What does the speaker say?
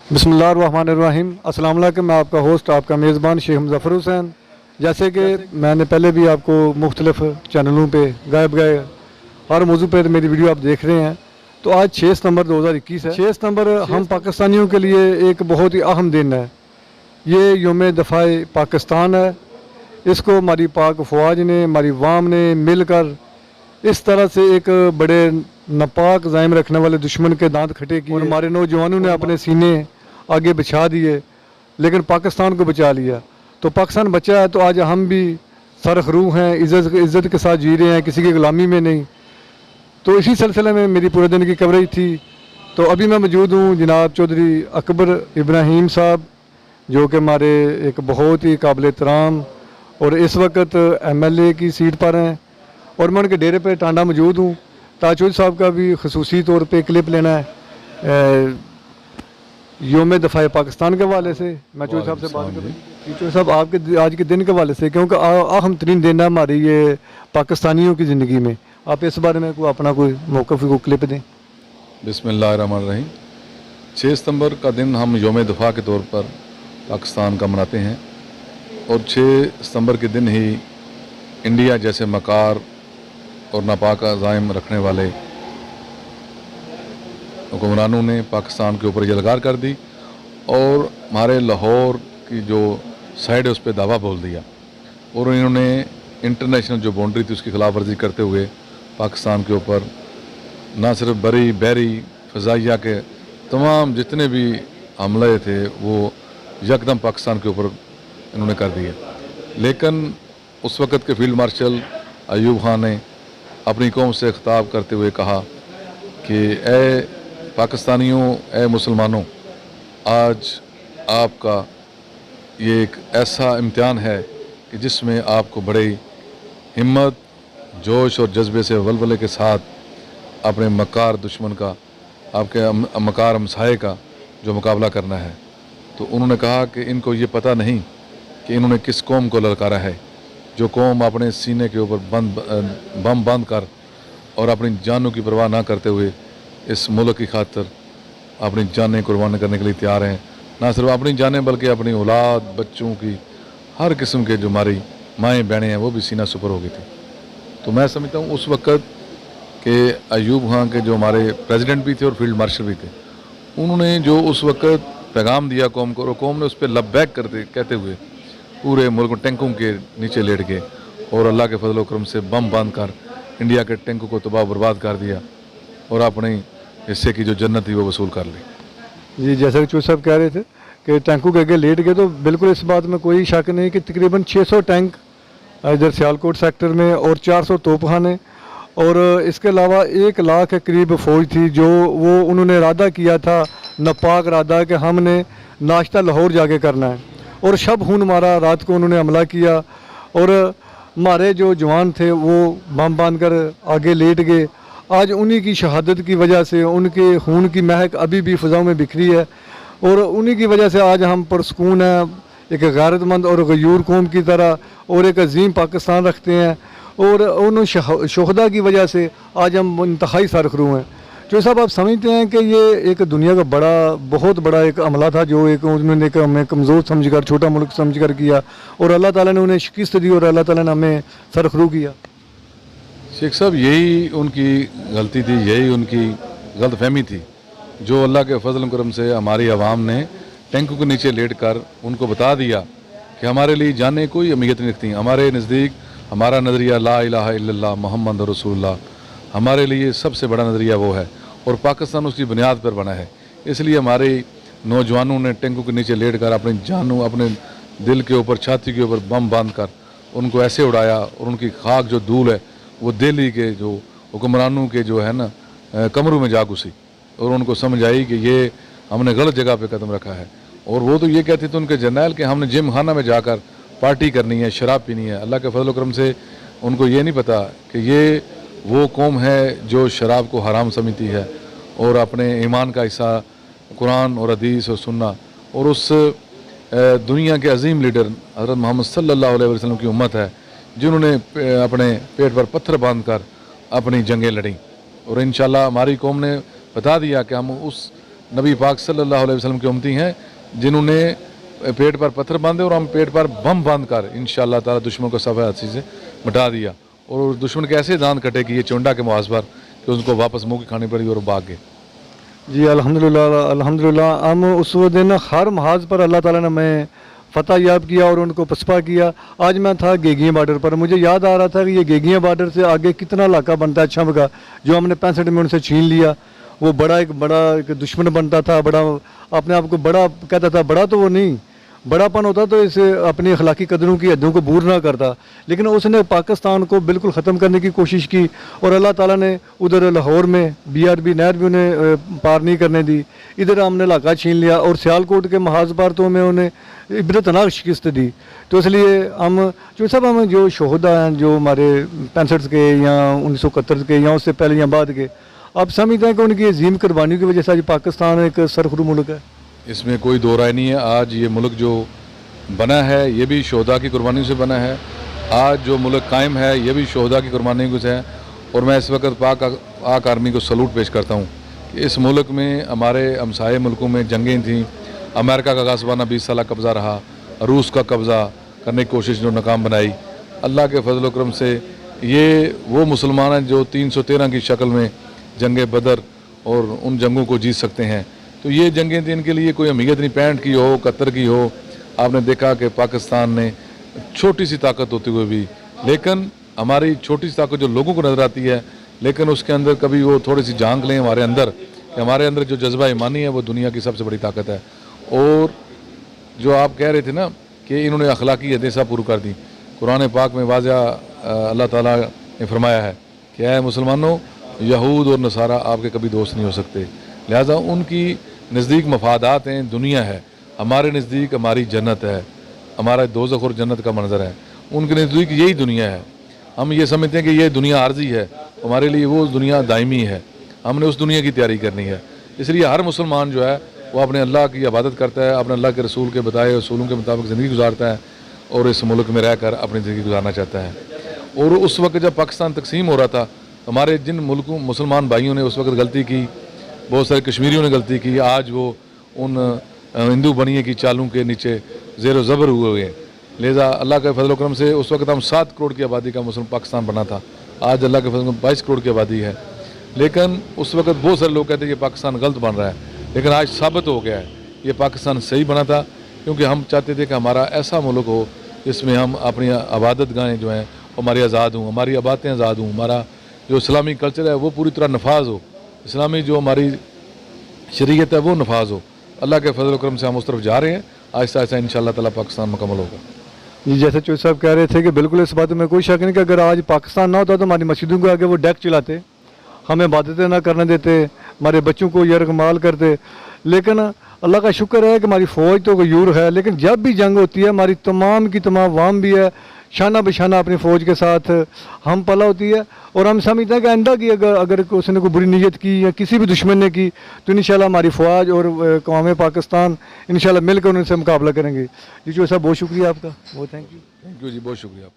बिस्मिल्लाहिर्रहमानिर्रहीम। अस्सलाम वालेकुम। मैं आपका होस्ट, आपका मेज़बान शेख मुज़फ़्फ़र हुसैन। जैसे कि मैंने पहले भी आपको मुख्तलिफ़ चैनलों पे गायब गए हर मौजू पर मेरी वीडियो आप देख रहे हैं। तो आज 6 सितंबर 2021 है। 6 सितंबर हम पाकिस्तानियों के लिए एक बहुत ही अहम दिन है। ये यौम दफ़ाए पाकिस्तान है। इसको हमारी पाक फ़ौज ने, हमारी वाम ने मिलकर इस तरह से एक बड़े नापाक ज़ाइम रखने वाले दुश्मन के दांत खटे किए और हमारे नौजवानों ने अपने सीने आगे बिछा दिए, लेकिन पाकिस्तान को बचा लिया। तो पाकिस्तान बचा है तो आज हम भी सरखरू हैं, इज़्ज़त के साथ जी रहे हैं, किसी की गुलामी में नहीं। तो इसी सिलसिले में मेरी पूरे दिन की कवरेज थी। तो अभी मैं मौजूद हूँ जनाब चौधरी अकबर इब्राहिम साहब, जो कि हमारे एक बहुत ही काबिल एहतराम और इस वक्त MLA की सीट पर हैं, और मैं उनके डेरे पर टांडा मौजूद हूँ। ताजउद्दीन साहब का भी खसूसी तौर पे क्लिप लेना है यौम दफ़ाए पाकिस्तान के हवाले से। मैं चौधरी साहब से बात करूँ, चौधरी साहब आपके आज के दिन के हवाले से, क्योंकि अहम तरीन दिन है हमारी ये पाकिस्तानियों की ज़िंदगी में। आप इस बारे में अपना कोई मौक़िफ़ को क्लिप दें। बिस्मिल्लाहिर्रहमानिर्रहीम। 6 सितंबर का दिन हम यौम दफ़ा के तौर पर पाकिस्तान का मनाते हैं, और 6 सितंबर के दिन ही इंडिया जैसे मकार और नापाक अज़ाइम रखने वाले हुक्मरानों ने पाकिस्तान के ऊपर यलगार कर दी और हमारे लाहौर की जो साइड है उस पर दावा बोल दिया, और इन्होंने इंटरनेशनल जो बाउंड्री थी उसकी खिलाफ वर्जी करते हुए पाकिस्तान के ऊपर ना सिर्फ बरी बहरी फ़ज़ाइया के तमाम जितने भी हमले थे वो यकदम पाकिस्तान के ऊपर इन्होंने कर दिए। लेकिन उस वक़्त के फील्ड मार्शल अयूब खान ने अपनी कौम से खिताब करते हुए कहा कि ए पाकिस्तानियों, ए मुसलमानों, आज आपका ये एक ऐसा इम्तिहान है कि जिसमें आपको बड़ी हिम्मत, जोश और जज्बे से वलवले के साथ अपने मकार दुश्मन का, आपके मकार हमसाये का जो मुकाबला करना है। तो उन्होंने कहा कि इनको ये पता नहीं कि इन्होंने किस कौम को ललकारा है, जो कौम अपने सीने के ऊपर बम बांध कर और अपनी जानों की परवाह ना करते हुए इस मुल्क की खातिर अपनी जानें कुर्बान करने के लिए तैयार हैं। ना सिर्फ अपनी जानें बल्कि अपनी औलाद, बच्चों की, हर किस्म के जो हमारी माएँ बहनें हैं वो भी सीना सुपर हो गई थी। तो मैं समझता हूँ उस वक़्त के अयूब खान के जो हमारे प्रेसिडेंट भी थे और फील्ड मार्शल भी थे, उन्होंने जो उस वक़्त पैगाम दिया कौम को, और कौम ने उस पर लब्बैक कहते हुए पूरे मुल्क में टैंकों के नीचे लेट गए और अल्लाह के फजल करम से बम बांध कर इंडिया के टैंकों को तबाह बर्बाद कर दिया और अपने हिस्से की जो जन्नत थी वो वसूल कर ली। जी, जैसा कि चौधरी साहब कह रहे थे कि टैंकों के आगे लेट गए, तो बिल्कुल इस बात में कोई शक नहीं कि तकरीबन 600 टैंक इधर सियालकोट सेक्टर में और 400 तोपखाने, और इसके अलावा 1 लाख के करीब फ़ौज थी, जो वो उन्होंने इरादा किया था, नापाक इरादा, कि हमने नाश्ता लाहौर जाके करना है, और शब खून मारा। रात को उन्होंने हमला किया और हमारे जो जवान थे वो बम बांध कर आगे लेट गए। आज उन्हीं की शहादत की वजह से उनके खून की महक अभी भी फ़िज़ाओं में बिखरी है, और उन्हीं की वजह से आज हम पुरसकून हैं, एक गैरतमंद और गयूर कौम की तरह, और एक अजीम पाकिस्तान रखते हैं, और उन शहदा की वजह से आज हम इंतहाई सरखरू हैं। जो साहब, आप समझते हैं कि ये एक दुनिया का बहुत बड़ा एक हमला था, जो एक उन्होंने एक हमें कमज़ोर समझकर, छोटा मुल्क समझकर किया, और अल्लाह ताला ने उन्हें शिकस्त दी और अल्लाह ताला ने हमें सरखरू किया। शेख साहब, यही उनकी गलती थी, यही उनकी गलतफहमी थी, जो अल्लाह के फजल करम से हमारी आवाम ने टैंकों के नीचे लेट कर उनको बता दिया कि हमारे लिए जाने कोई अहमियत नहीं रखती। हमारे नज़दीक हमारा नज़रिया ला इलाहा इल्लल्लाह मोहम्मद रसूलुल्लाह, हमारे लिए सबसे बड़ा नज़रिया वो है, और पाकिस्तान उसकी बुनियाद पर बना है। इसलिए हमारे नौजवानों ने टैंकों के नीचे लेट कर अपनी जानों, अपने दिल के ऊपर, छाती के ऊपर बम बांध कर उनको ऐसे उड़ाया, और उनकी खाक जो धूल है वो दिल्ली के जो हुक्मरानों के जो है ना कमरों में जा घुसी, और उनको समझ आई कि ये हमने गलत जगह पे कदम रखा है। और वो तो ये कहते थे उनके जर्नैल कि हमने जिम खाना में जाकर पार्टी करनी है, शराब पीनी है। अल्लाह के फजल करम से उनको ये नहीं पता कि ये वो कौम है जो शराब को हराम समझती है और अपने ईमान का हिस्सा कुरान और हदीस और सुन्ना, और उस दुनिया के अजीम लीडर हज़रत मोहम्मद सल्लल्लाहु अलैहि वसल्लम की उम्मत है, जिन्होंने अपने पेट पर पत्थर बांध कर अपनी जंगें लड़ी। और इंशाल्लाह हमारी कौम ने बता दिया कि हम उस नबी पाक सल्लल्लाहु अलैहि वसल्लम के उम्मती हैं जिन्होंने पेट पर पत्थर बांधे और हम पेट पर बम बांध कर इंशाअल्लाह ताला दुश्मन को सफ़े हाथी से मिटा दिया। और दुश्मन के ऐसे दान कटे कि ये चुंडा के मुआज पर कि उनको वापस मुँह की खानी पड़ी और भाग गए। जी अल्हम्दुलिल्लाह अल्हम्दुलिल्लाह। हम उस दिन हर महाज पर अल्लाह ताला ने हमें फ़तह याब किया और उनको पसपा किया। आज मैं था गेगियाँ बॉर्डर पर, मुझे याद आ रहा था कि ये गेगियाँ बॉर्डर से आगे कितना इलाका बनता है छम का, जो हमने 65 में उनसे छीन लिया। वो बड़ा एक दुश्मन बनता था, बड़ा अपने आप को बड़ा कहता था। बड़ा तो वो नहीं, बड़ापन होता तो इसे अपनी अखलाकी कदरों की हदों को बूर ना करता, लेकिन उसने पाकिस्तान को बिल्कुल ख़त्म करने की कोशिश की। और अल्लाह ताला ने उधर लाहौर में BRB नहर भी उन्हें पार नहीं करने दी। इधर हमने इलाका छीन लिया और सियालकोट के महाज पर तो हमें उन्हें इबरतनाक शिकस्त दी। तो इसलिए हम जो सब हम जो शोहदा हैं, जो हमारे 65 के या 1971 के या उससे पहले या बाद के, आप समझते हैं कि उनकी अजीम कुर्बानियों की वजह से आज पाकिस्तान एक सरखरू मुल्क है। इसमें कोई दो राय नहीं है। आज ये मुल्क जो बना है ये भी शोहदा की कुर्बानियों से बना है। आज जो मुल्क कायम है ये भी शोहदा की कुर्बानियों से है। और मैं इस वक्त पाक आर्मी को सलूट पेश करता हूँ कि इस मुल्क में हमारे हमसाये मुल्कों में जंगें थीं। अमेरिका का गासबाना 20 साल कब्ज़ा रहा, रूस का कब्ज़ा करने की कोशिश जो नाकाम बनाई। अल्लाह के फजल व करम से ये वो मुसलमान हैं जो 313 की शक्ल में जंग बदर और उन जंगों को जीत सकते हैं। तो ये जंगें थी, इनके लिए कोई अहमियत नहीं, 65 की हो 71 की हो। आपने देखा कि पाकिस्तान ने छोटी सी ताकत होते हुए भी, लेकिन हमारी छोटी सी ताकत जो लोगों को नज़र आती है, लेकिन उसके अंदर कभी वो थोड़ी सी झांक लें हमारे अंदर कि हमारे अंदर जो जज्बा ईमानी है वो दुनिया की सबसे बड़ी ताकत है। और जो आप कह रहे थे ना कि इन्होंने अखलाकी हदें सब पूरी कर दी, कुरान पाक में वाज़ा अल्लाह ताला ने फरमाया है कि ऐ मुसलमानों, यहूद और नसारा आपके कभी दोस्त नहीं हो सकते। लिहाजा उनकी नज़दीक मफादात हैं, दुनिया है, हमारे नज़दीक हमारी जन्नत है, हमारा दोज़ख और जन्नत का मंजर है। उनके नज़दीक यही दुनिया है। हम ये समझते हैं कि ये दुनिया आर्जी है, हमारे लिए वो दुनिया दायमी है। हमने उस दुनिया की तैयारी करनी है। इसलिए हर मुसलमान जो है वो अपने अल्लाह की इबादत करता है, अपने अल्लाह के रसूल के बताए उसूलों के मुताबिक ज़िंदगी गुजारता है और इस मुल्क में रहकर अपनी ज़िंदगी गुजारना चाहता है। और उस वक्त जब पाकिस्तान तकसीम हो रहा था, हमारे जिन मुल्कों मुसलमान भाइयों ने उस वक्त गलती की, बहुत सारे कश्मीरियों ने गलती की, आज वो उन हिंदू बनिए की चालों के नीचे ज़ेर ज़बर हुए हैं। लिहाजा अल्लाह के फजल करम से उस वक्त हम 7 करोड़ की आबादी का मुस्लिम पाकिस्तान बना था। आज अल्लाह के फजल 22 करोड़ की आबादी है। लेकिन उस वक्त बहुत सारे लोग कहते हैं कि पाकिस्तान गलत बन रहा है, लेकिन आज साबित हो गया है ये पाकिस्तान सही बना था, क्योंकि हम चाहते थे कि हमारा ऐसा मुल्क हो जिसमें हम अपनी आबादत गाहें जो हैं हमारी आज़ाद हों, हमारी आबातें आज़ाद हों, हमारा जो इस्लामी कल्चर है वो पूरी तरह नफाज हो, इस्लामी जो हमारी शरीयत है वो नफाज हो। अल्लाह के फजल करम से हम उस तरफ जा रहे हैं। आहिस्ता आहिस्ता इंशाअल्लाह ताला पाकिस्तान मुकम्मल होगा। जी जैसे चौधरी साहब कह रहे थे कि बिल्कुल इस बात में कोई शक नहीं कि अगर आज पाकिस्तान ना होता तो हमारी मस्जिदों के आगे वो डेक चलाते, हमें इबादतें ना करने देते, हमारे बच्चों को यरगमाल करते। लेकिन अल्लाह का शुक्र है कि हमारी फ़ौज तो गयूर है, लेकिन जब भी जंग होती है हमारी तमाम की तमाम वाम भी है शाना बशाना अपनी फ़ौज के साथ हम पला होती है। और हम समझते हैं कि आइंदा की अगर उसने कोई बुरी नीयत की या किसी भी दुश्मन ने की तो इंशाल्लाह हमारी फ़ौज और कौम पाकिस्तान इंशाल्लाह मिलकर उनसे मुकाबला करेंगे। जी जो साहब बहुत शुक्रिया आपका, बहुत थैंक यू जी, बहुत शुक्रिया।